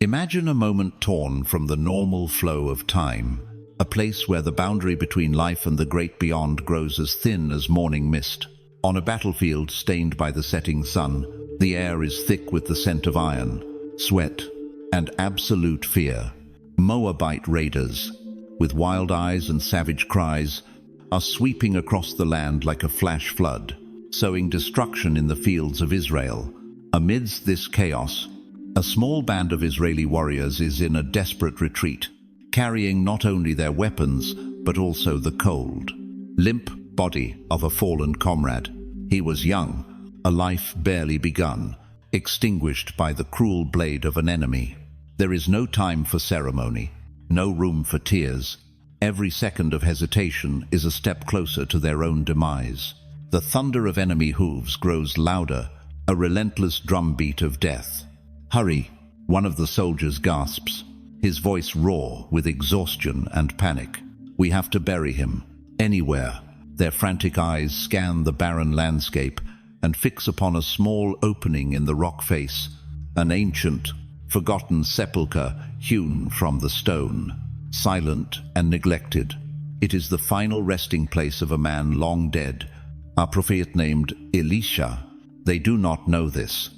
Imagine a moment torn from the normal flow of time, a place where the boundary between life and the great beyond grows as thin as morning mist. On a battlefield stained by the setting sun, the air is thick with the scent of iron, sweat, and absolute fear. Moabite raiders, with wild eyes and savage cries, are sweeping across the land like a flash flood, sowing destruction in the fields of Israel. Amidst this chaos, a small band of Israeli warriors is in a desperate retreat, carrying not only their weapons, but also the cold, limp body of a fallen comrade. He was young, a life barely begun, extinguished by the cruel blade of an enemy. There is no time for ceremony, no room for tears. Every second of hesitation is a step closer to their own demise. The thunder of enemy hooves grows louder, a relentless drumbeat of death. "Hurry," one of the soldiers gasps, his voice raw with exhaustion and panic. "We have to bury him, anywhere." Their frantic eyes scan the barren landscape and fix upon a small opening in the rock face, an ancient, forgotten sepulchre hewn from the stone, silent and neglected. It is the final resting place of a man long dead, a prophet named Elisha. They do not know this,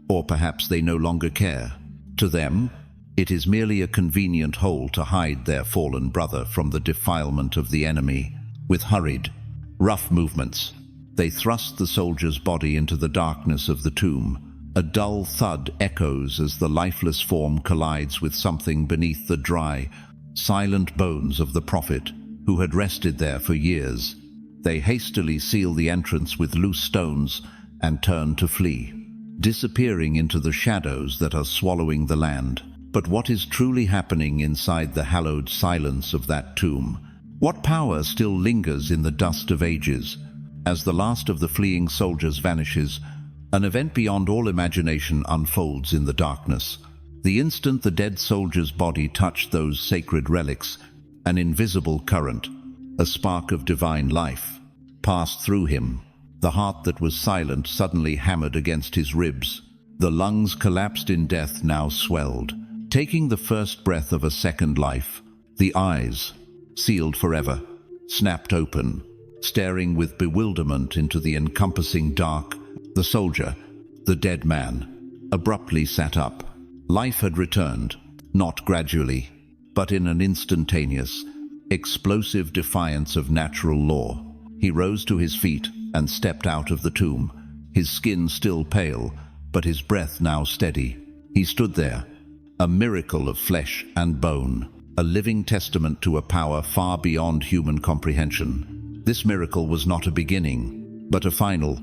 or perhaps they no longer care. To them, it is merely a convenient hole to hide their fallen brother from the defilement of the enemy. With hurried, rough movements, they thrust the soldier's body into the darkness of the tomb. A dull thud echoes as the lifeless form collides with something beneath the dry, silent bones of the prophet, who had rested there for years. They hastily seal the entrance with loose stones and turn to flee, disappearing into the shadows that are swallowing the land. But what is truly happening inside the hallowed silence of that tomb? What power still lingers in the dust of ages? As the last of the fleeing soldiers vanishes, an event beyond all imagination unfolds in the darkness. The instant the dead soldier's body touched those sacred relics, an invisible current, a spark of divine life, passed through him. The heart that was silent suddenly hammered against his ribs. The lungs collapsed in death now swelled, taking the first breath of a second life. The eyes, sealed forever, snapped open, staring with bewilderment into the encompassing dark. The soldier, the dead man, abruptly sat up. Life had returned, not gradually, but in an instantaneous, explosive defiance of natural law. He rose to his feet and stepped out of the tomb, his skin still pale, but his breath now steady. He stood there, a miracle of flesh and bone, a living testament to a power far beyond human comprehension. This miracle was not a beginning, but a final,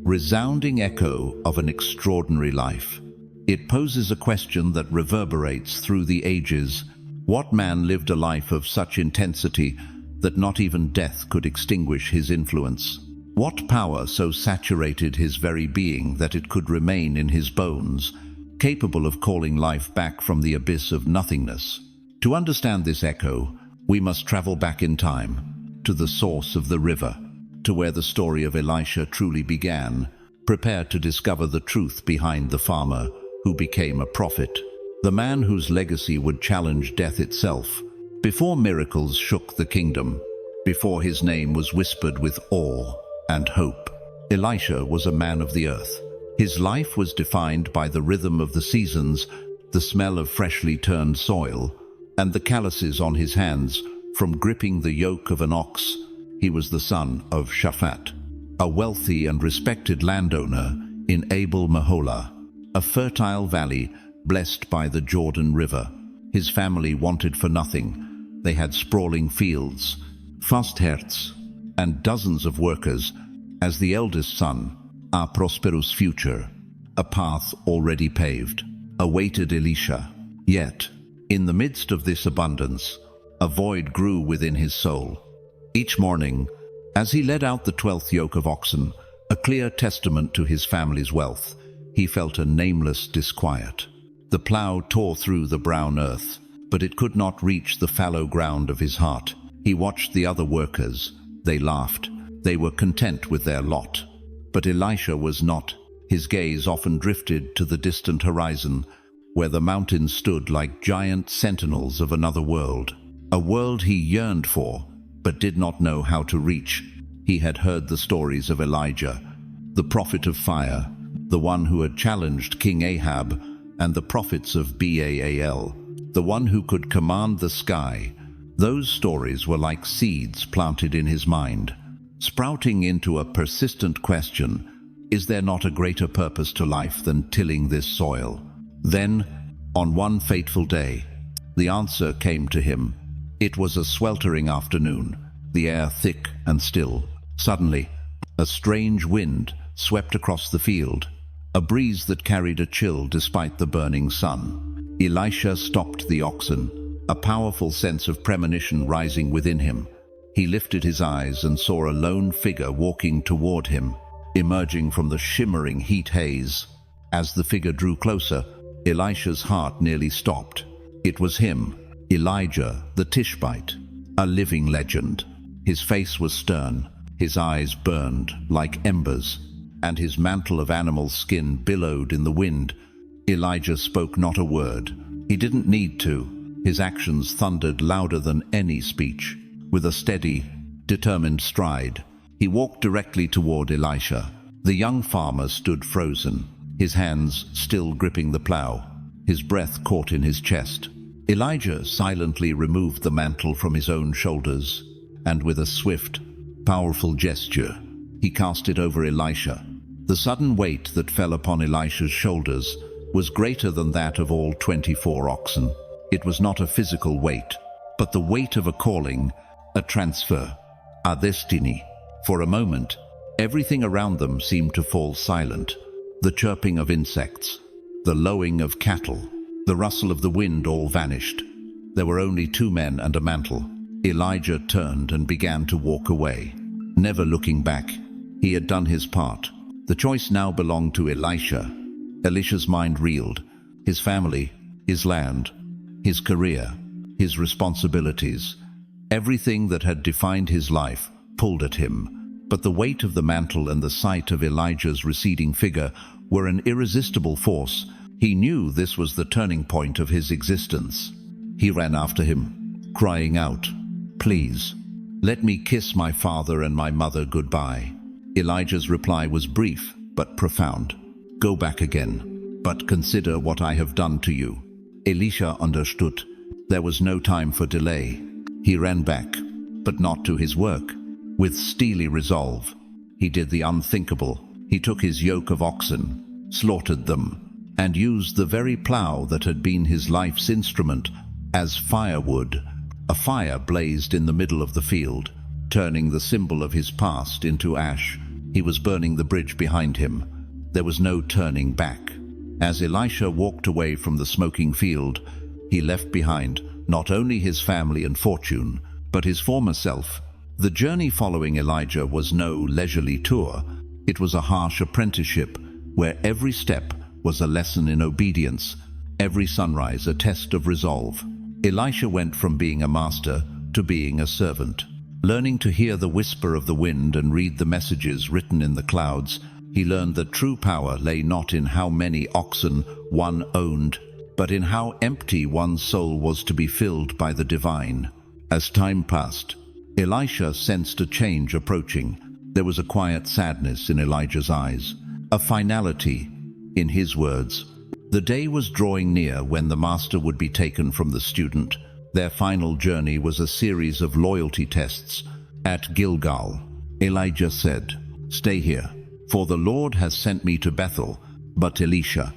resounding echo of an extraordinary life. It poses a question that reverberates through the ages. What man lived a life of such intensity that not even death could extinguish his influence? What power so saturated his very being that it could remain in his bones, capable of calling life back from the abyss of nothingness? To understand this echo, we must travel back in time, to the source of the river, to where the story of Elisha truly began. Prepare to discover the truth behind the farmer who became a prophet, the man whose legacy would challenge death itself. Before miracles shook the kingdom, before his name was whispered with awe and hope, Elisha was a man of the earth. His life was defined by the rhythm of the seasons, the smell of freshly turned soil, and the calluses on his hands from gripping the yoke of an ox. He was the son of Shaphat, a wealthy and respected landowner in Abel Meholah, a fertile valley blessed by the Jordan River. His family wanted for nothing. They had sprawling fields, fastherts, and dozens of workers. As the eldest son, a prosperous future, a path already paved, awaited Elisha. Yet, in the midst of this abundance, a void grew within his soul. Each morning, as he led out the 12th yoke of oxen, a clear testament to his family's wealth, he felt a nameless disquiet. The plow tore through the brown earth, but it could not reach the fallow ground of his heart. He watched the other workers. They laughed. They were content with their lot. But Elisha was not. His gaze often drifted to the distant horizon, where the mountains stood like giant sentinels of another world. A world he yearned for, but did not know how to reach. He had heard the stories of Elijah, the prophet of fire, the one who had challenged King Ahab, and the prophets of Baal, the one who could command the sky. Those stories were like seeds planted in his mind, sprouting into a persistent question: is there not a greater purpose to life than tilling this soil? Then, on one fateful day, the answer came to him. It was a sweltering afternoon, the air thick and still. Suddenly, a strange wind swept across the field, a breeze that carried a chill despite the burning sun. Elisha stopped the oxen, a powerful sense of premonition rising within him. He lifted his eyes and saw a lone figure walking toward him, emerging from the shimmering heat haze. As the figure drew closer, Elisha's heart nearly stopped. It was him, Elijah the Tishbite, a living legend. His face was stern, his eyes burned like embers, and his mantle of animal skin billowed in the wind. Elijah spoke not a word. He didn't need to. His actions thundered louder than any speech. With a steady, determined stride, he walked directly toward Elisha. The young farmer stood frozen, his hands still gripping the plow, his breath caught in his chest. Elijah silently removed the mantle from his own shoulders, and with a swift, powerful gesture, he cast it over Elisha. The sudden weight that fell upon Elisha's shoulders was greater than that of all 24 oxen. It was not a physical weight, but the weight of a calling, a transfer, a destiny. For a moment, everything around them seemed to fall silent. The chirping of insects, the lowing of cattle, the rustle of the wind all vanished. There were only two men and a mantle. Elijah turned and began to walk away, never looking back. He had done his part. The choice now belonged to Elisha. Elisha's mind reeled. His family, his land, his career, his responsibilities. Everything that had defined his life pulled at him. But the weight of the mantle and the sight of Elijah's receding figure were an irresistible force. He knew this was the turning point of his existence. He ran after him, crying out, "Please, let me kiss my father and my mother goodbye." Elijah's reply was brief but profound. "Go back again, but consider what I have done to you." Elisha understood. There was no time for delay. He ran back, but not to his work. With steely resolve, he did the unthinkable. He took his yoke of oxen, slaughtered them, and used the very plow that had been his life's instrument as firewood. A fire blazed in the middle of the field, turning the symbol of his past into ash. He was burning the bridge behind him. There was no turning back. As Elisha walked away from the smoking field, he left behind not only his family and fortune, but his former self. The journey following Elijah was no leisurely tour. It was a harsh apprenticeship, where every step was a lesson in obedience, every sunrise a test of resolve. Elisha went from being a master to being a servant. Learning to hear the whisper of the wind and read the messages written in the clouds, he learned that true power lay not in how many oxen one owned, but in how empty one's soul was to be filled by the divine. As time passed, Elisha sensed a change approaching. There was a quiet sadness in Elijah's eyes, a finality in his words. The day was drawing near when the master would be taken from the student. Their final journey was a series of loyalty tests. At Gilgal, Elijah said, "Stay here, for the Lord has sent me to Bethel." But Elisha,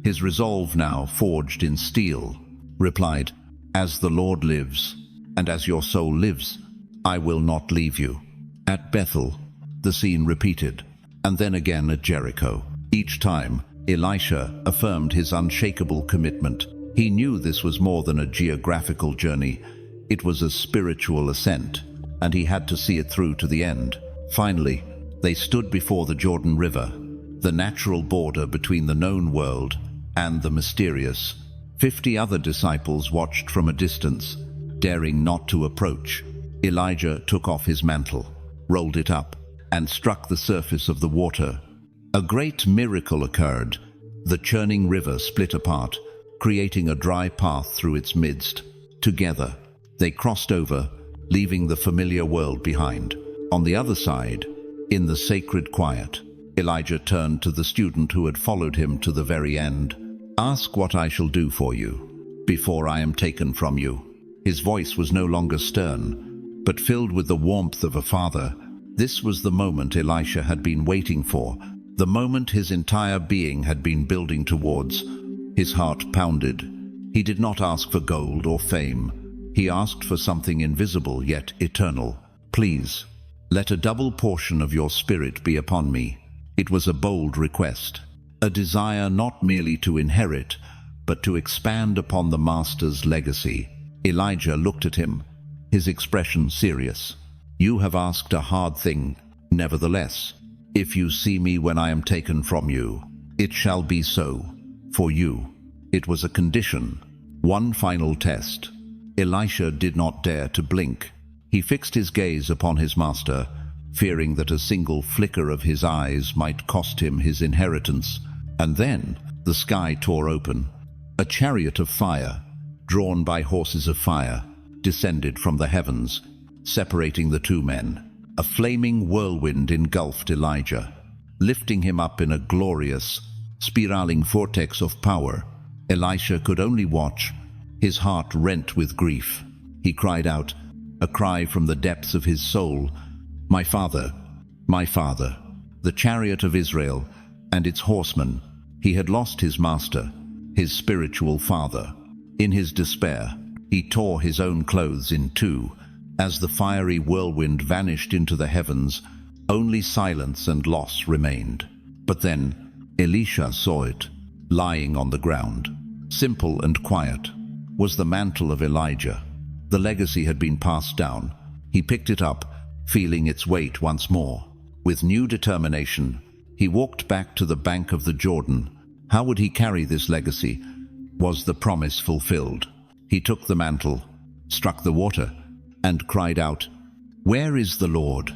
his resolve now forged in steel, replied, "As the Lord lives, and as your soul lives, I will not leave you." At Bethel, the scene repeated, and then again at Jericho. Each time, Elisha affirmed his unshakable commitment. He knew this was more than a geographical journey. It was a spiritual ascent, and he had to see it through to the end. Finally, they stood before the Jordan River, the natural border between the known world and the mysterious. 50 other disciples watched from a distance, daring not to approach. Elijah took off his mantle, rolled it up, and struck the surface of the water. A great miracle occurred. The churning river split apart, creating a dry path through its midst. Together, they crossed over, leaving the familiar world behind. On the other side, in the sacred quiet, Elijah turned to the student who had followed him to the very end. "Ask what I shall do for you, before I am taken from you." His voice was no longer stern, but filled with the warmth of a father. This was the moment Elisha had been waiting for, the moment his entire being had been building towards. His heart pounded. He did not ask for gold or fame. He asked for something invisible yet eternal. "Please, let a double portion of your spirit be upon me." It was a bold request, a desire not merely to inherit, but to expand upon the Master's legacy. Elijah looked at him, his expression serious. "You have asked a hard thing. Nevertheless, if you see me when I am taken from you, it shall be so for you." It was a condition, one final test. Elisha did not dare to blink. He fixed his gaze upon his master, fearing that a single flicker of his eyes might cost him his inheritance. And then the sky tore open. A chariot of fire, drawn by horses of fire, descended from the heavens, separating the two men. A flaming whirlwind engulfed Elijah, lifting him up in a glorious, spiraling vortex of power. Elisha could only watch, his heart rent with grief. He cried out, a cry from the depths of his soul, my father, the chariot of Israel and its horsemen." He had lost his master, his spiritual father. In his despair, he tore his own clothes in two. As the fiery whirlwind vanished into the heavens, only silence and loss remained. But then Elisha saw it, lying on the ground. Simple and quiet was the mantle of Elijah. The legacy had been passed down. He picked it up, feeling its weight once more. With new determination, he walked back to the bank of the Jordan. How would he carry this legacy? Was the promise fulfilled? He took the mantle, struck the water, and cried out, "Where is the Lord,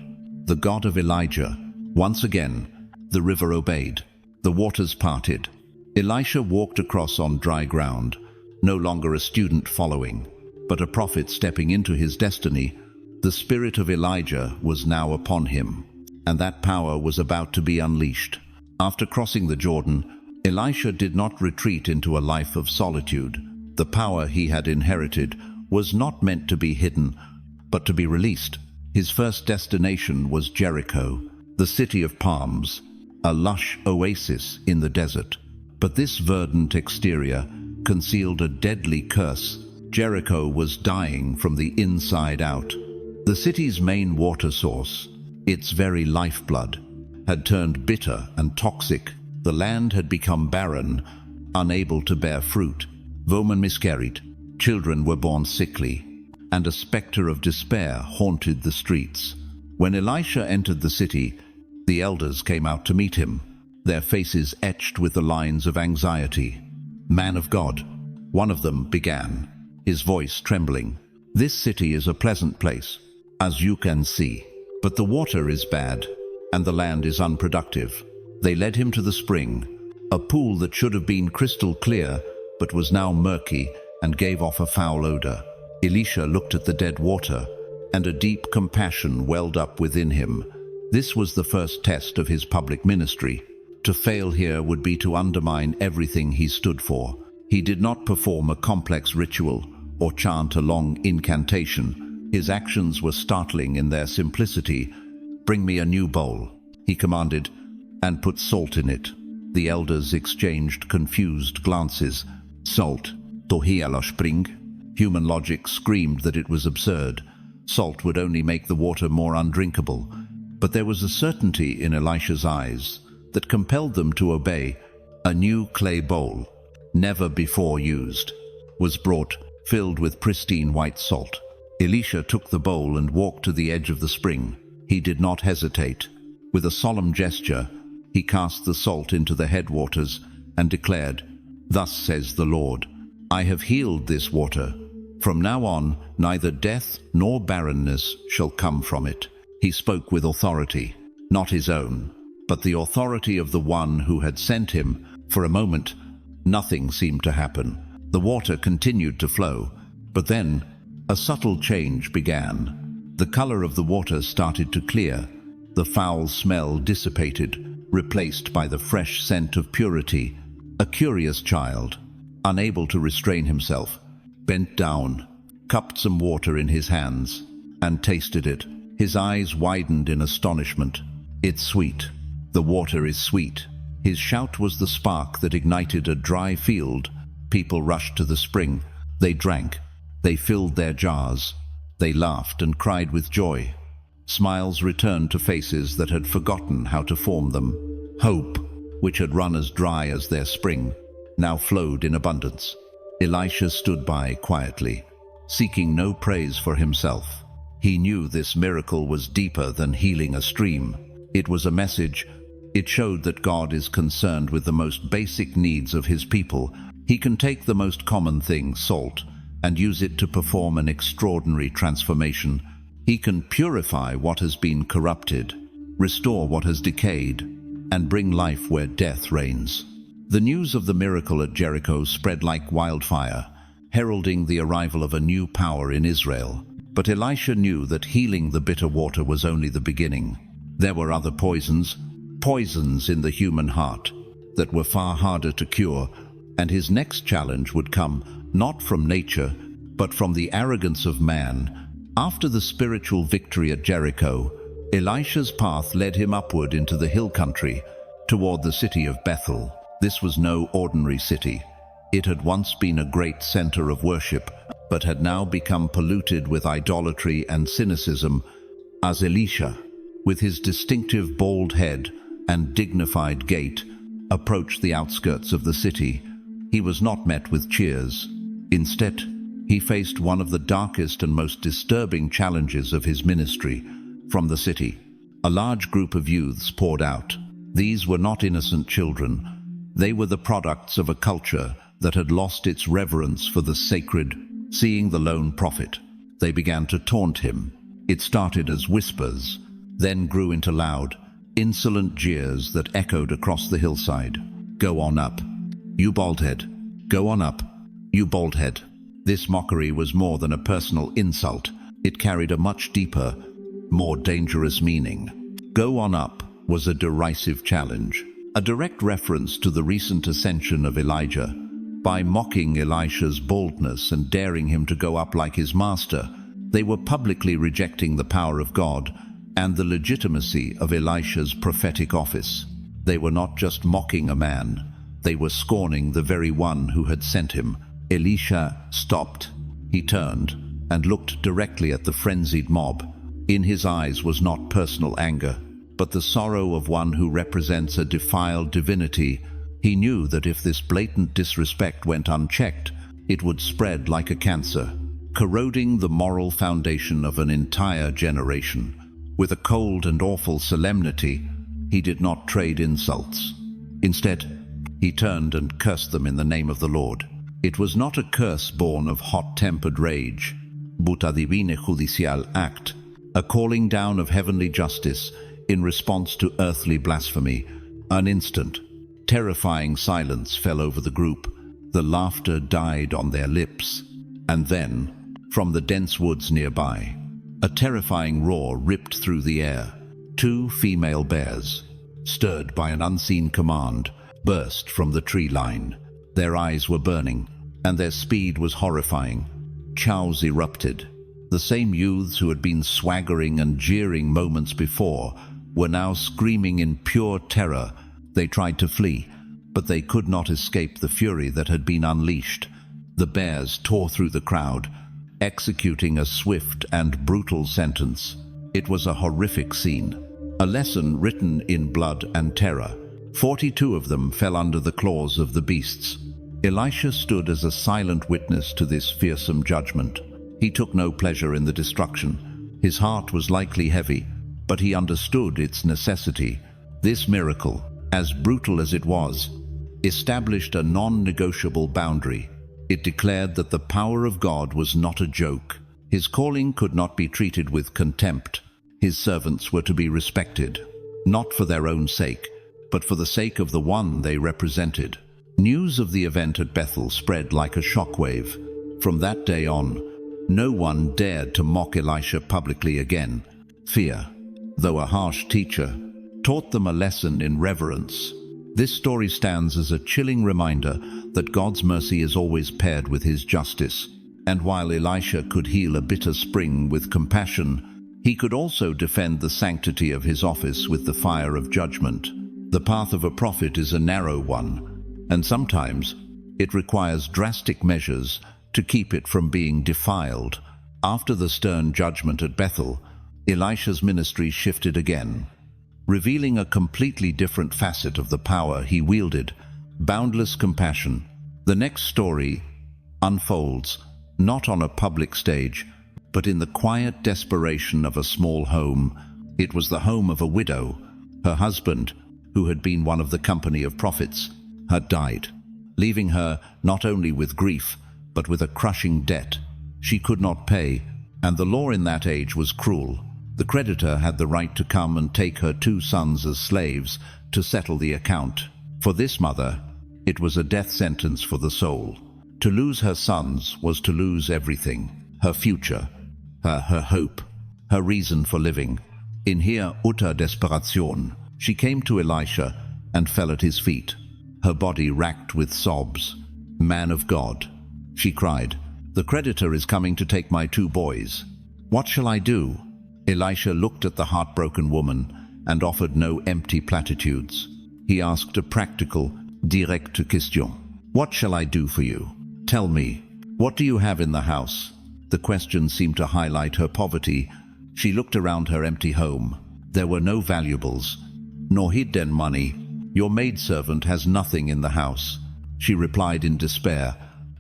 the God of Elijah?" Once again, the river obeyed. The waters parted. Elisha walked across on dry ground, no longer a student following, but a prophet stepping into his destiny. The spirit of Elijah was now upon him, and that power was about to be unleashed. After crossing the Jordan, Elisha did not retreat into a life of solitude. The power he had inherited was not meant to be hidden, but to be released. His first destination was Jericho, the city of palms, a lush oasis in the desert. But this verdant exterior concealed a deadly curse. Jericho was dying from the inside out. The city's main water source, its very lifeblood, had turned bitter and toxic. The land had become barren, unable to bear fruit. Women miscarried, children were born sickly, and a specter of despair haunted the streets. When Elisha entered the city, the elders came out to meet him, their faces etched with the lines of anxiety. "Man of God," one of them began, his voice trembling, "this city is a pleasant place, as you can see, but the water is bad, and the land is unproductive." They led him to the spring, a pool that should have been crystal clear, but was now murky and gave off a foul odor. Elisha looked at the dead water, and a deep compassion welled up within him. This was the first test of his public ministry. To fail here would be to undermine everything he stood for. He did not perform a complex ritual or chant a long incantation. His actions were startling in their simplicity. "Bring me a new bowl," he commanded, "and put salt in it." The elders exchanged confused glances. Salt, tohiala spring? Human logic screamed that it was absurd. Salt would only make the water more undrinkable. But there was a certainty in Elisha's eyes that compelled them to obey. A new clay bowl, never before used, was brought, filled with pristine white salt. Elisha took the bowl and walked to the edge of the spring. He did not hesitate. With a solemn gesture, he cast the salt into the headwaters and declared, "Thus says the Lord, I have healed this water. From now on, neither death nor barrenness shall come from it." He spoke with authority, not his own, but the authority of the one who had sent him. For a moment, nothing seemed to happen. The water continued to flow, but then a subtle change began. The color of the water started to clear. The foul smell dissipated, replaced by the fresh scent of purity. A curious child, unable to restrain himself, bent down, cupped some water in his hands, and tasted it. His eyes widened in astonishment. "It's sweet. The water is sweet." His shout was the spark that ignited a dry field. People rushed to the spring. They drank. They filled their jars. They laughed and cried with joy. Smiles returned to faces that had forgotten how to form them. Hope, which had run as dry as their spring, now flowed in abundance. Elisha stood by quietly, seeking no praise for himself. He knew this miracle was deeper than healing a stream. It was a message. It showed that God is concerned with the most basic needs of his people. He can take the most common thing, salt, and use it to perform an extraordinary transformation. He can purify what has been corrupted, restore what has decayed, and bring life where death reigns. The news of the miracle at Jericho spread like wildfire, heralding the arrival of a new power in Israel. But Elisha knew that healing the bitter water was only the beginning. There were other poisons in the human heart, that were far harder to cure, and his next challenge would come not from nature, but from the arrogance of man. After the spiritual victory at Jericho, Elisha's path led him upward into the hill country, toward the city of Bethel. This was no ordinary city. It had once been a great center of worship, but had now become polluted with idolatry and cynicism. As Elisha, with his distinctive bald head and dignified gait, approached the outskirts of the city, he was not met with cheers. Instead, he faced one of the darkest and most disturbing challenges of his ministry. From the city, a large group of youths poured out. These were not innocent children. They were the products of a culture that had lost its reverence for the sacred. Seeing the lone prophet, they began to taunt him. It started as whispers, then grew into loud, insolent jeers that echoed across the hillside. "Go on up, you baldhead. Go on up, you baldhead." This mockery was more than a personal insult. It carried a much deeper, more dangerous meaning. "Go on up" was a derisive challenge, a direct reference to the recent ascension of Elijah. By mocking Elisha's boldness and daring him to go up like his master, they were publicly rejecting the power of God and the legitimacy of Elisha's prophetic office. They were not just mocking a man, they were scorning the very one who had sent him. Elisha stopped. He turned and looked directly at the frenzied mob. In his eyes was not personal anger, but the sorrow of one who represents a defiled divinity. He knew that if this blatant disrespect went unchecked, it would spread like a cancer, corroding the moral foundation of an entire generation. With a cold and awful solemnity, he did not trade insults. Instead, he turned and cursed them in the name of the Lord. It was not a curse born of hot-tempered rage, but a divine judicial act, a calling down of heavenly justice in response to earthly blasphemy. An instant, terrifying silence fell over the group. The laughter died on their lips. And then, from the dense woods nearby, a terrifying roar ripped through the air. Two female bears, stirred by an unseen command, burst from the tree line. Their eyes were burning, and their speed was horrifying. Chows erupted. The same youths who had been swaggering and jeering moments before were now screaming in pure terror. They tried to flee, but they could not escape the fury that had been unleashed. The bears tore through the crowd, executing a swift and brutal sentence. It was a horrific scene, a lesson written in blood and terror. 42 of them fell under the claws of the beasts. Elisha stood as a silent witness to this fearsome judgment. He took no pleasure in the destruction. His heart was likely heavy, but he understood its necessity. This miracle, as brutal as it was, established a non-negotiable boundary. It declared that the power of God was not a joke. His calling could not be treated with contempt. His servants were to be respected, not for their own sake, but for the sake of the one they represented. News of the event at Bethel spread like a shockwave. From that day on, no one dared to mock Elisha publicly again. Fear, though a harsh teacher, taught them a lesson in reverence. This story stands as a chilling reminder that God's mercy is always paired with his justice. And while Elisha could heal a bitter spring with compassion, he could also defend the sanctity of his office with the fire of judgment. The path of a prophet is a narrow one, and sometimes it requires drastic measures to keep it from being defiled. After the stern judgment at Bethel, Elisha's ministry shifted again, revealing a completely different facet of the power he wielded: boundless compassion. The next story unfolds not on a public stage, but in the quiet desperation of a small home. It was the home of a widow. Her husband, who had been one of the company of prophets, had died, leaving her not only with grief, but with a crushing debt she could not pay, and the law in that age was cruel. The creditor had the right to come and take her 2 sons as slaves to settle the account. For this mother, it was a death sentence for the soul. To lose her sons was to lose everything: her future, her hope, her reason for living. In hier utter desperation, she came to Elisha and fell at his feet, her body racked with sobs. "Man of God," she cried, "the creditor is coming to take my 2 boys. What shall I do?" Elisha looked at the heartbroken woman and offered no empty platitudes. He asked a practical, direct question. "What shall I do for you? Tell me, what do you have in the house?" The question seemed to highlight her poverty. She looked around her empty home. There were no valuables, nor hidden money. "Your maidservant has nothing in the house," she replied in despair,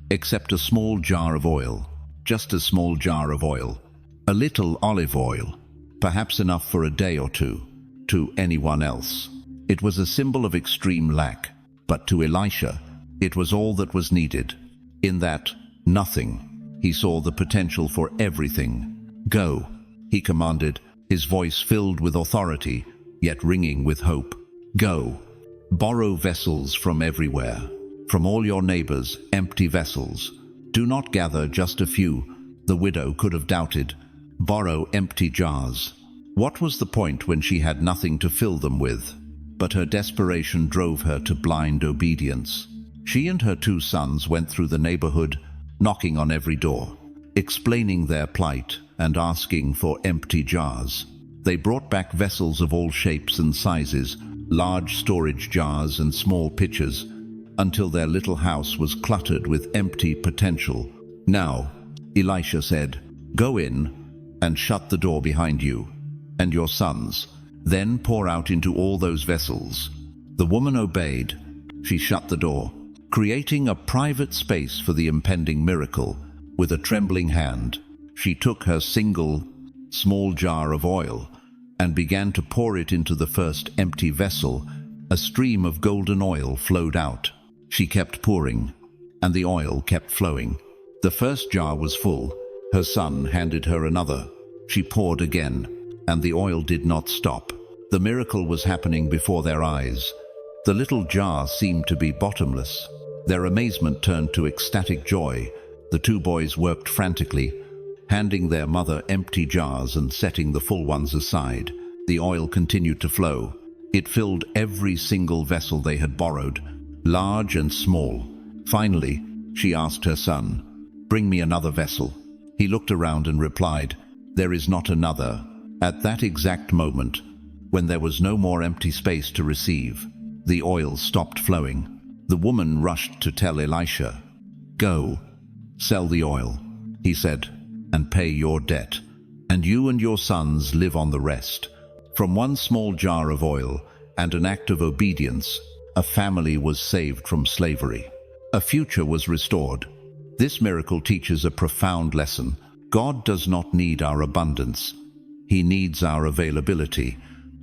"except a small jar of oil. Just a small jar of oil. A little olive oil, perhaps enough for a day or two, to anyone else." It was a symbol of extreme lack, but to Elisha, it was all that was needed. In that nothing, he saw the potential for everything. "Go," he commanded, his voice filled with authority, yet ringing with hope. "Go. Borrow vessels from everywhere, from all your neighbors, empty vessels. Do not gather just a few," the widow could have doubted. "Borrow empty jars." What was the point when she had nothing to fill them with? But her desperation drove her to blind obedience. She and her 2 sons went through the neighborhood, knocking on every door, explaining their plight and asking for empty jars. They brought back vessels of all shapes and sizes, large storage jars and small pitchers, until their little house was cluttered with empty potential. "Now," Elisha said, "go in and shut the door behind you and your sons. Then pour out into all those vessels." The woman obeyed. She shut the door, creating a private space for the impending miracle. With a trembling hand, she took her single, small jar of oil and began to pour it into the first empty vessel. A stream of golden oil flowed out. She kept pouring, and the oil kept flowing. The first jar was full. Her son handed her another. She poured again, and the oil did not stop. The miracle was happening before their eyes. The little jar seemed to be bottomless. Their amazement turned to ecstatic joy. The 2 boys worked frantically, handing their mother empty jars and setting the full ones aside. The oil continued to flow. It filled every single vessel they had borrowed, large and small. Finally, she asked her son, "Bring me another vessel." He looked around and replied, "There is not another." At that exact moment, when there was no more empty space to receive, the oil stopped flowing. The woman rushed to tell Elisha. "Go, sell the oil," he said, "and pay your debt, and you and your sons live on the rest." From one small jar of oil and an act of obedience, a family was saved from slavery. A future was restored. This miracle teaches a profound lesson. God does not need our abundance. He needs our availability.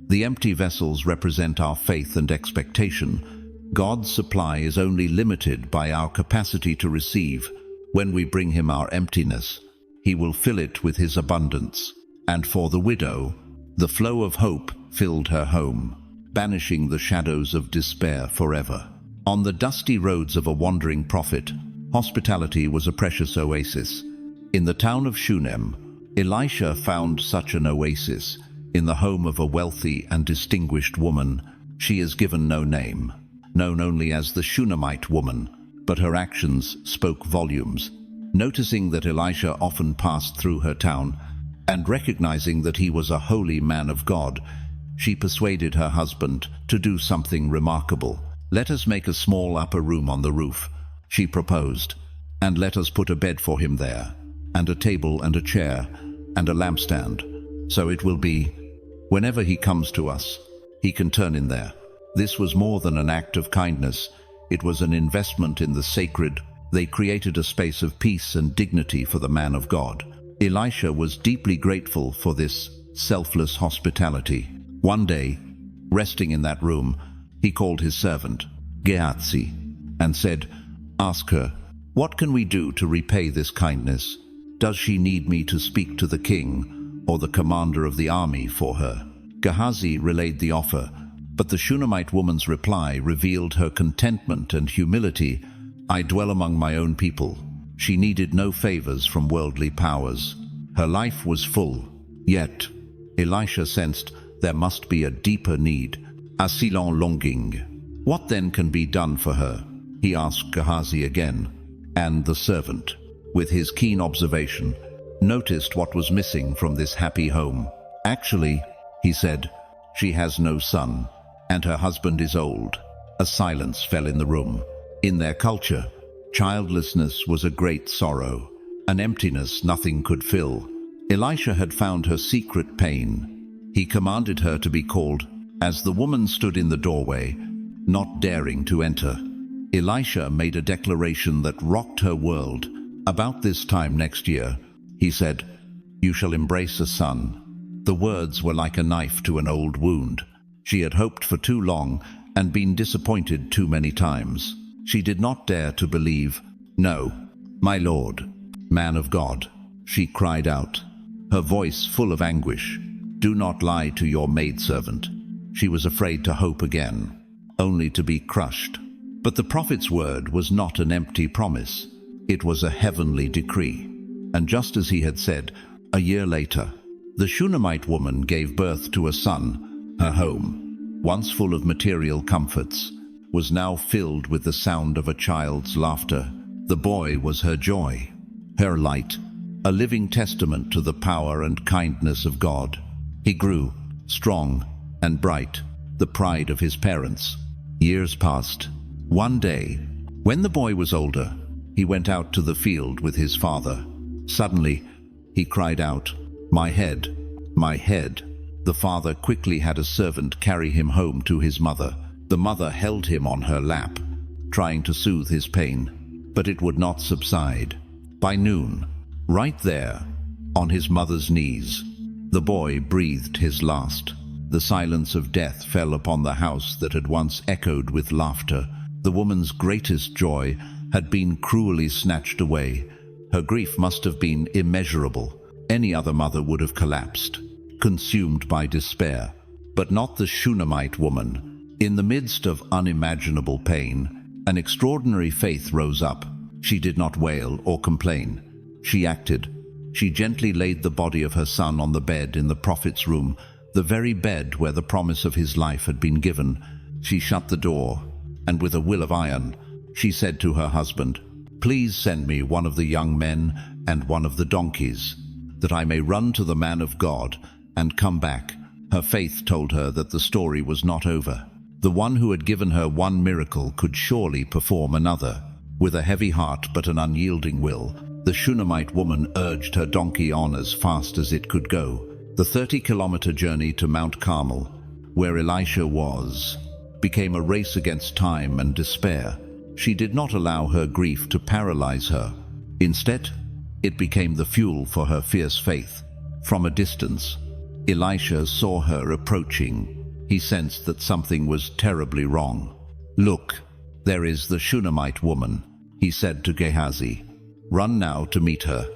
The empty vessels represent our faith and expectation. God's supply is only limited by our capacity to receive. When we bring him our emptiness, he will fill it with his abundance. And for the widow, the flow of hope filled her home, banishing the shadows of despair forever. On the dusty roads of a wandering prophet, hospitality was a precious oasis. In the town of Shunem, Elisha found such an oasis in the home of a wealthy and distinguished woman. She is given no name, known only as the Shunammite woman, but her actions spoke volumes. Noticing that Elisha often passed through her town, and recognizing that he was a holy man of God, she persuaded her husband to do something remarkable. "Let us make a small upper room on the roof," she proposed, "and let us put a bed for him there, and a table and a chair, and a lampstand. So it will be, whenever he comes to us, he can turn in there." This was more than an act of kindness. It was an investment in the sacred. They created a space of peace and dignity for the man of God. Elisha was deeply grateful for this selfless hospitality. One day, resting in that room, he called his servant, Gehazi, and said, "Ask her, what can we do to repay this kindness? Does she need me to speak to the king or the commander of the army for her?" Gehazi relayed the offer, but the Shunammite woman's reply revealed her contentment and humility. "I dwell among my own people." She needed no favors from worldly powers. Her life was full. Yet, Elisha sensed there must be a deeper need, a silent longing. "What then can be done for her?" he asked Gehazi again, and the servant, with his keen observation, noticed what was missing from this happy home. "Actually," he said, "she has no son, and her husband is old." A silence fell in the room. In their culture, childlessness was a great sorrow, an emptiness nothing could fill. Elisha had found her secret pain. He commanded her to be called. As the woman stood in the doorway, not daring to enter, Elisha made a declaration that rocked her world. "About this time next year," he said, "you shall embrace a son." The words were like a knife to an old wound. She had hoped for too long and been disappointed too many times. She did not dare to believe. "No, my lord, man of God," she cried out, her voice full of anguish. "Do not lie to your maidservant." She was afraid to hope again, only to be crushed. But the prophet's word was not an empty promise. It was a heavenly decree. And just as he had said, a year later, the Shunammite woman gave birth to a son. Her home, once full of material comforts, was now filled with the sound of a child's laughter. The boy was her joy, her light, a living testament to the power and kindness of God. He grew, strong and bright, the pride of his parents. Years passed. One day, when the boy was older, he went out to the field with his father. Suddenly, he cried out, "My head, my head." The father quickly had a servant carry him home to his mother. The mother held him on her lap, trying to soothe his pain, but it would not subside. By noon, right there, on his mother's knees, the boy breathed his last. The silence of death fell upon the house that had once echoed with laughter. The woman's greatest joy had been cruelly snatched away. Her grief must have been immeasurable. Any other mother would have collapsed, consumed by despair, but not the Shunammite woman. In the midst of unimaginable pain, an extraordinary faith rose up. She did not wail or complain. She acted. She gently laid the body of her son on the bed in the prophet's room, the very bed where the promise of his life had been given. She shut the door, and with a will of iron, she said to her husband, "Please send me one of the young men and one of the donkeys, that I may run to the man of God and come back." Her faith told her that the story was not over. The one who had given her one miracle could surely perform another. With a heavy heart but an unyielding will, the Shunammite woman urged her donkey on as fast as it could go. The 30-kilometer journey to Mount Carmel, where Elisha was, became a race against time and despair. She did not allow her grief to paralyze her. Instead, it became the fuel for her fierce faith. From a distance, Elisha saw her approaching. He sensed that something was terribly wrong. "Look, there is the Shunammite woman," he said to Gehazi. "Run now to meet her,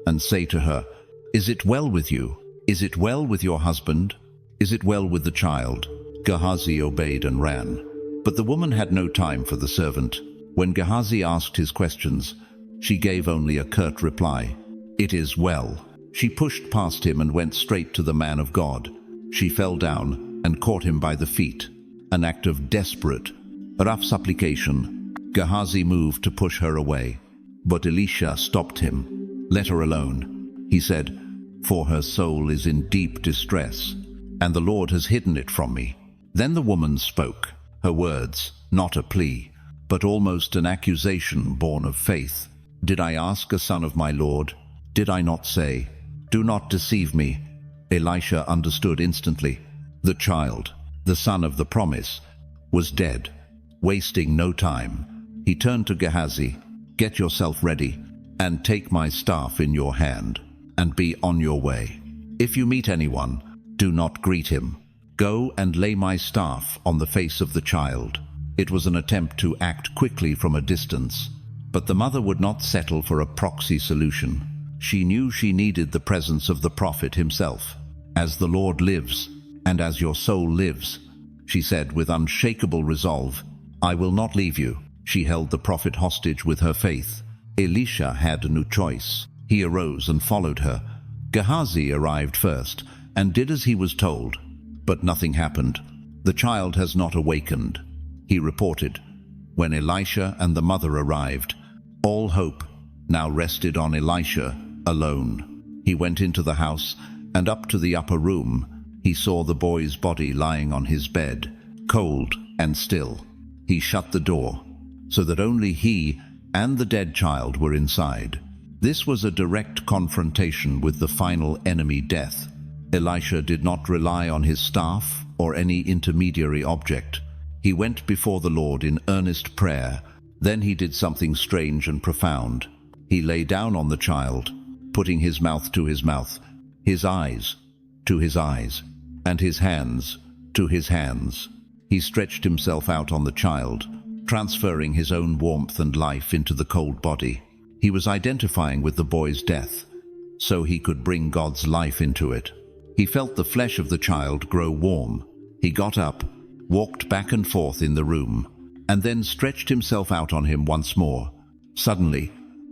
and say to her, 'Is it well with you? Is it well with your husband? Is it well with the child?'" Gehazi obeyed and ran. But the woman had no time for the servant. When Gehazi asked his questions, she gave only a curt reply. "It is well." She pushed past him and went straight to the man of God. She fell down and caught him by the feet, an act of desperate, rough supplication. Gehazi moved to push her away, but Elisha stopped him. "Let her alone," he said, "for her soul is in deep distress, and the Lord has hidden it from me." Then the woman spoke, her words not a plea, but almost an accusation born of faith. "Did I ask a son of my Lord? Did I not say, 'Do not deceive me'?" Elisha understood instantly. The child, the son of the promise, was dead. Wasting no time, he turned to Gehazi. "Get yourself ready, and take my staff in your hand, and be on your way. If you meet anyone, do not greet him. Go and lay my staff on the face of the child." It was an attempt to act quickly from a distance, but the mother would not settle for a proxy solution. She knew she needed the presence of the prophet himself. "As the Lord lives, and as your soul lives," she said with unshakable resolve, "I will not leave you." She held the prophet hostage with her faith. Elisha had no choice. He arose and followed her. Gehazi arrived first and did as he was told, but nothing happened. "The child has not awakened," he reported. When Elisha and the mother arrived, all hope now rested on Elisha alone. He went into the house and up to the upper room. He saw the boy's body lying on his bed, cold and still. He shut the door so that only he and the dead child were inside. This was a direct confrontation with the final enemy, death. Elisha did not rely on his staff or any intermediary object. He went before the Lord in earnest prayer. Then he did something strange and profound. He lay down on the child, putting his mouth to his mouth, his eyes to his eyes, and his hands to his hands. He stretched himself out on the child, transferring his own warmth and life into the cold body. He was identifying with the boy's death, so he could bring God's life into it. He felt the flesh of the child grow warm. He got up, walked back and forth in the room, and then stretched himself out on him once more. Suddenly,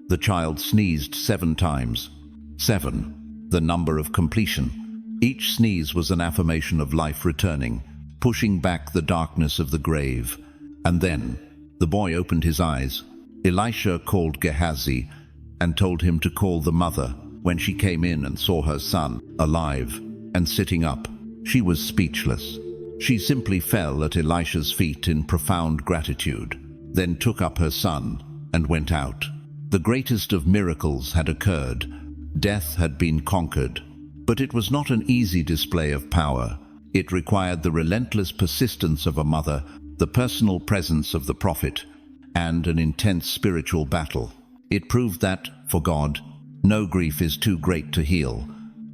the child sneezed 7 times. 7, the number of completion. Each sneeze was an affirmation of life returning, pushing back the darkness of the grave. And then, the boy opened his eyes. Elisha called Gehazi and told him to call the mother. When she came in and saw her son, alive and sitting up, she was speechless. She simply fell at Elisha's feet in profound gratitude, then took up her son and went out. The greatest of miracles had occurred. Death had been conquered, but it was not an easy display of power. It required the relentless persistence of a mother, the personal presence of the prophet, and an intense spiritual battle. It proved that, for God, no grief is too great to heal,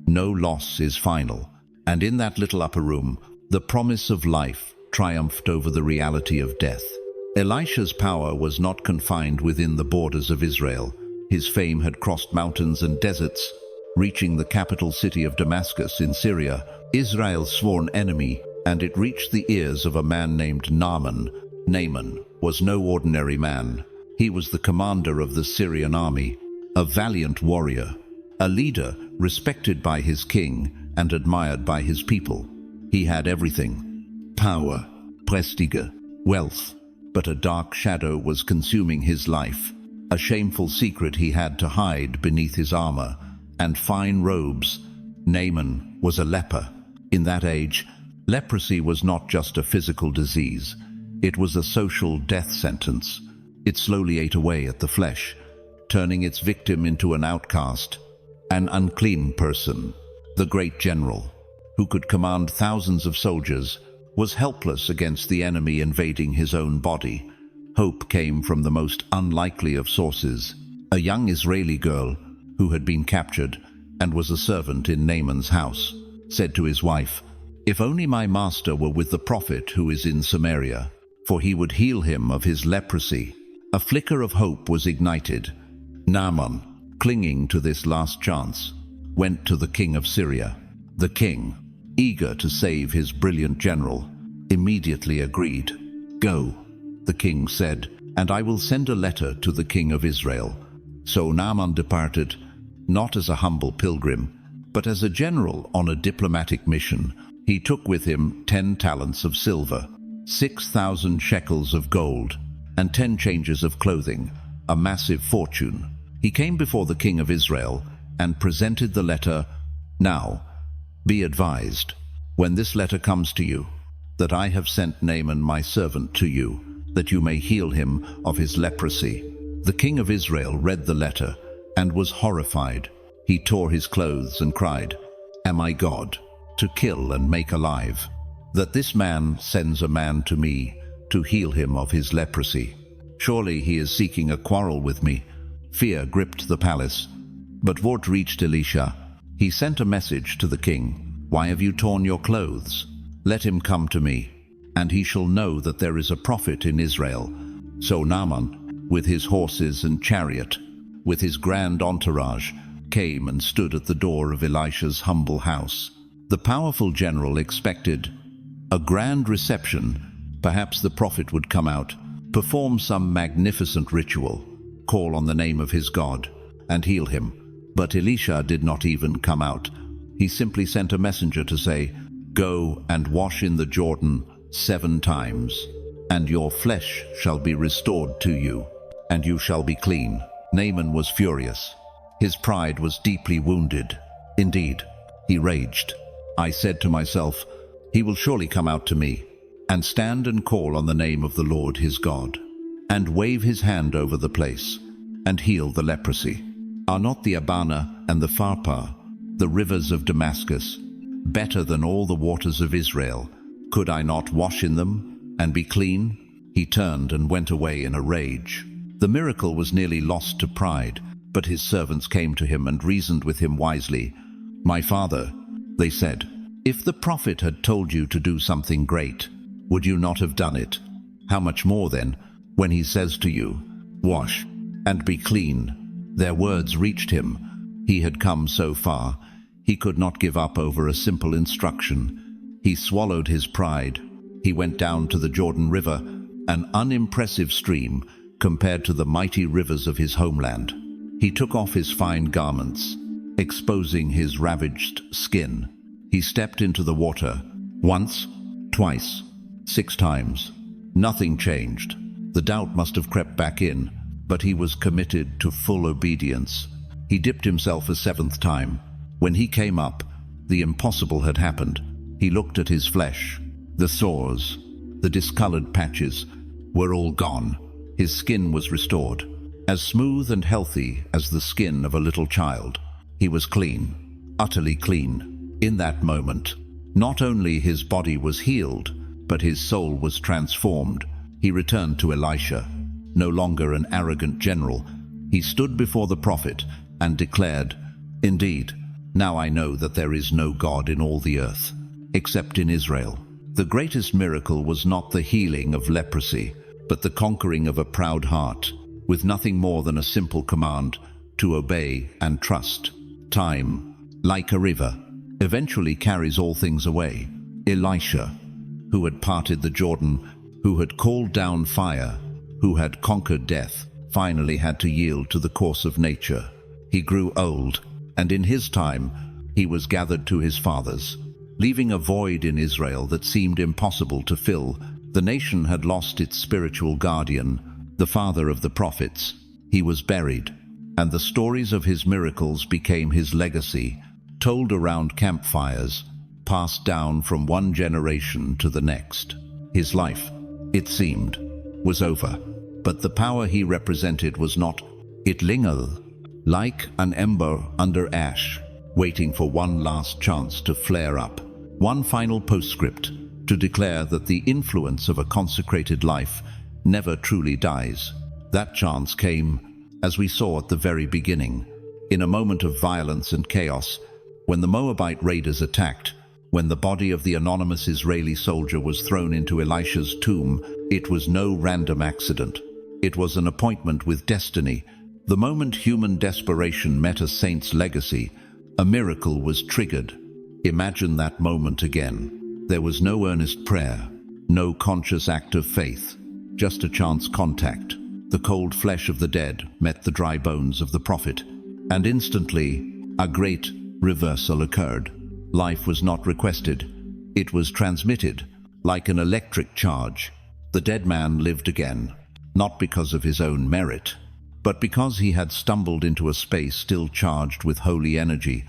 no loss is final. And in that little upper room, the promise of life triumphed over the reality of death. Elisha's power was not confined within the borders of Israel. His fame had crossed mountains and deserts, reaching the capital city of Damascus in Syria, Israel's sworn enemy, and it reached the ears of a man named Naaman. Naaman was no ordinary man. He was the commander of the Syrian army, a valiant warrior, a leader respected by his king and admired by his people. He had everything: power, prestige, wealth, but a dark shadow was consuming his life, a shameful secret he had to hide beneath his armor and fine robes. Naaman was a leper. In that age, leprosy was not just a physical disease. It was a social death sentence. It slowly ate away at the flesh, turning its victim into an outcast, an unclean person. The great general, who could command thousands of soldiers, was helpless against the enemy invading his own body. Hope came from the most unlikely of sources. A young Israeli girl, who had been captured and was a servant in Naaman's house, said to his wife, "If only my master were with the prophet who is in Samaria, for he would heal him of his leprosy." A flicker of hope was ignited. Naaman, clinging to this last chance, went to the king of Syria. The king, eager to save his brilliant general, immediately agreed. "Go," the king said, "and I will send a letter to the king of Israel." So Naaman departed, not as a humble pilgrim, but as a general on a diplomatic mission. He took with him 10 talents of silver, 6,000 shekels of gold, and 10 changes of clothing, a massive fortune. He came before the king of Israel and presented the letter. "Now, be advised, when this letter comes to you, that I have sent Naaman my servant to you, that you may heal him of his leprosy." The king of Israel read the letter and was horrified. He tore his clothes and cried, "Am I God, to kill and make alive, that this man sends a man to me to heal him of his leprosy? Surely he is seeking a quarrel with me." Fear gripped the palace. But word reached Elisha. He sent a message to the king. "Why have you torn your clothes? Let him come to me, and he shall know that there is a prophet in Israel." So Naaman, with his horses and chariot, with his grand entourage, came and stood at the door of Elisha's humble house. The powerful general expected a grand reception. Perhaps the prophet would come out, perform some magnificent ritual, call on the name of his God, and heal him. But Elisha did not even come out. He simply sent a messenger to say, "Go and wash in the Jordan 7 times, and your flesh shall be restored to you, and you shall be clean." Naaman was furious. His pride was deeply wounded. Indeed, he raged. "I said to myself, he will surely come out to me, and stand and call on the name of the Lord his God, and wave his hand over the place, and heal the leprosy. Are not the Abana and the Pharpar, the rivers of Damascus, better than all the waters of Israel? Could I not wash in them and be clean?" He turned and went away in a rage. The miracle was nearly lost to pride, but his servants came to him and reasoned with him wisely. "My father," they said, "if the prophet had told you to do something great, would you not have done it? How much more then, when he says to you, 'Wash and be clean'?" Their words reached him. He had come so far, he could not give up over a simple instruction. He swallowed his pride. He went down to the Jordan River, an unimpressive stream compared to the mighty rivers of his homeland. He took off his fine garments, exposing his ravaged skin. He stepped into the water, once, twice, 6 times. Nothing changed. The doubt must have crept back in, but he was committed to full obedience. He dipped himself a 7th time. When he came up, the impossible had happened. He looked at his flesh. The sores, the discolored patches, were all gone. His skin was restored, as smooth and healthy as the skin of a little child. He was clean, utterly clean. In that moment, not only his body was healed, but his soul was transformed. He returned to Elisha. No longer an arrogant general, he stood before the prophet and declared, "Indeed, now I know that there is no God in all the earth, except in Israel." The greatest miracle was not the healing of leprosy, but the conquering of a proud heart, with nothing more than a simple command to obey and trust. Time, like a river, eventually carries all things away. Elisha, who had parted the Jordan, who had called down fire, who had conquered death, finally had to yield to the course of nature. He grew old, and in his time he was gathered to his fathers. Leaving a void in Israel that seemed impossible to fill, the nation had lost its spiritual guardian, the father of the prophets. He was buried, and the stories of his miracles became his legacy, told around campfires, passed down from one generation to the next. His life, it seemed, was over, but the power he represented was not. It lingered, like an ember under ash, waiting for one last chance to flare up. One final postscript, to declare that the influence of a consecrated life never truly dies. That chance came, as we saw at the very beginning, in a moment of violence and chaos, when the Moabite raiders attacked. When the body of the anonymous Israeli soldier was thrown into Elisha's tomb, it was no random accident. It was an appointment with destiny. The moment human desperation met a saint's legacy, a miracle was triggered. Imagine that moment again. There was no earnest prayer, No conscious act of faith, just a chance contact. The cold flesh of the dead met the dry bones of the prophet, and instantly a great reversal occurred. Life was not requested, it was transmitted, like an electric charge. The dead man lived again, not because of his own merit, but because he had stumbled into a space still charged with holy energy.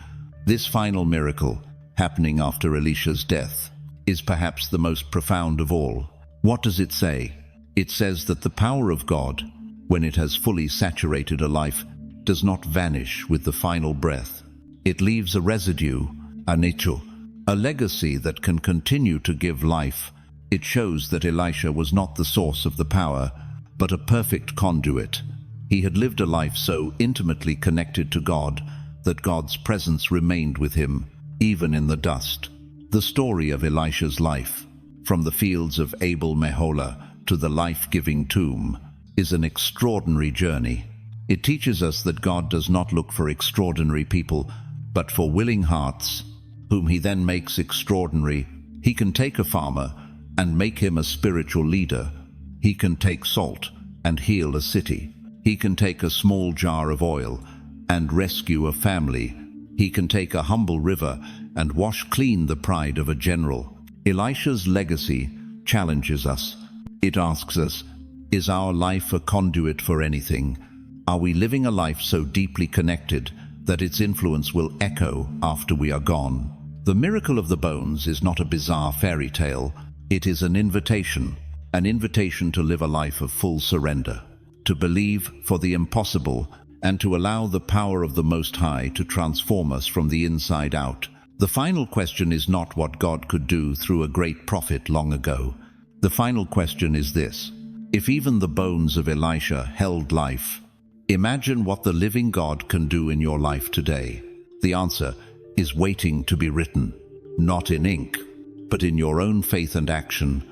This final miracle, happening after Elisha's death, is perhaps the most profound of all. What does it say? It says that the power of God, when it has fully saturated a life, does not vanish with the final breath. It leaves a residue, a nicho, a legacy that can continue to give life. It shows that Elisha was not the source of the power, but a perfect conduit. He had lived a life so intimately connected to God that God's presence remained with him, even in the dust. The story of Elisha's life, from the fields of Abel Meholah to the life-giving tomb, is an extraordinary journey. It teaches us that God does not look for extraordinary people, but for willing hearts, whom he then makes extraordinary. He can take a farmer and make him a spiritual leader. He can take salt and heal a city. He can take a small jar of oil and rescue a family. He can take a humble river and wash clean the pride of a general. Elisha's legacy challenges us. It asks us, is our life a conduit for anything? Are we living a life so deeply connected that its influence will echo after we are gone? The miracle of the bones is not a bizarre fairy tale. It is an invitation to live a life of full surrender, to believe for the impossible, and to allow the power of the Most High to transform us from the inside out. The final question is not what God could do through a great prophet long ago. The final question is this: if even the bones of Elisha held life, imagine what the living God can do in your life today. The answer is waiting to be written, not in ink, but in your own faith and action.